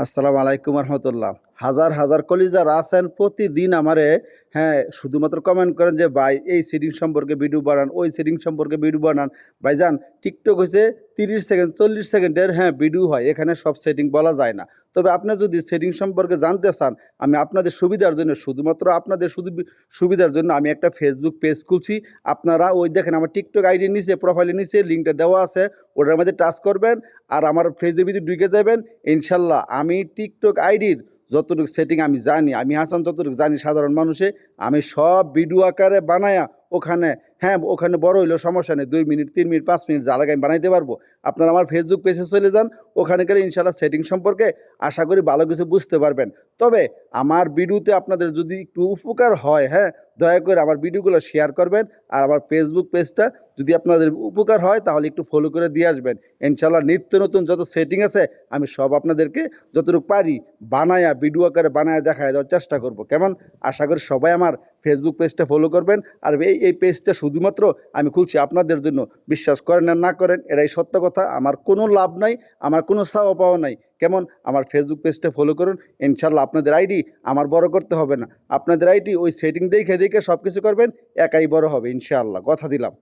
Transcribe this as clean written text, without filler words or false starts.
আসসালামু আলাইকুম রহমতুল্লাহ। হাজার হাজার কলিজার আছেন প্রতিদিন আমারে শুধুমাত্র কমেন্ট করেন যে ভাই এই সেটিং সম্পর্কে ভিডিও বানান, ওই সেটিং সম্পর্কে ভিডিও বানান। ভাইজান, টিকটক হয়েছে 30 সেকেন্ড 40 সেকেন্ডের ভিডিও হয়, এখানে সব সেটিং বলা যায় না। তবে আপনি যদি সেটিং সম্পর্কে জানতে চান, আমি আপনাদের সুবিধার জন্য, শুধুমাত্র আপনাদের সুবিধার জন্য আমি একটা ফেসবুক পেজ খুলছি। আপনারা ওই দেখেন আমার টিকটক আইডির নিচে, প্রোফাইলের নিচে লিঙ্কটা দেওয়া আছে, ওটার মধ্যে টাচ করবেন আর আমার ফেসের ভিতরে ঢুকে যাবেন। ইনশাল্লাহ আমি টিকটক আইডির যতটুকু সেটিং আমি জানি, আমি হাসান যতটুকু জানি সাধারণ মানুষে, আমি সব ভিডিও আকারে বানায়া ওখানে, ওখানে বড় হইলেও সমস্যা নেই, 2 মিনিট 3 মিনিট 5 মিনিট যা লাগে আমি বানাইতে পারবো। আপনারা আমার ফেসবুক পেজে চলে যান, ওখানে গেলে ইনশাল্লাহ সেটিং সম্পর্কে আশা করি ভালো কিছু বুঝতে পারবেন। তবে আমার ভিডিওতে আপনাদের যদি একটু উপকার হয়, দয়া করে আমার ভিডিওগুলো শেয়ার করবেন। আর আমার ফেসবুক পেজটা যদি আপনাদের উপকার হয় তাহলে একটু ফলো করে দিয়ে আসবেন। ইনশাল্লাহ নিত্য নতুন যত সেটিং আছে আমি সব আপনাদেরকে যতটুকু পারি বানায়া, ভিডিও আকারে বানায় দেখায় দেওয়ার চেষ্টা করব। কেমন? আশা করি সবাই আমার ফেসবুক পেজটা ফলো করবেন। আর এই পেজটা শুধুমাত্র আমি খুলছি আপনাদের জন্য। বিশ্বাস করেন আর না করেন, এটাই সত্য কথা। আমার কোনো লাভ নাই, আমার কোনো চাওয়া পাওয়া নাই। কেমন? আমার ফেসবুক পেজটা ফলো করুন। ইনশাল্লাহ আপনাদের আইডি আমার বড় করতে হবে না। আপনাদের আইডি ওই সেটিং দেখে দেখে সব কিছু করবেন, একাই বড় হবে ইনশাআল্লাহ, কথা দিলাম।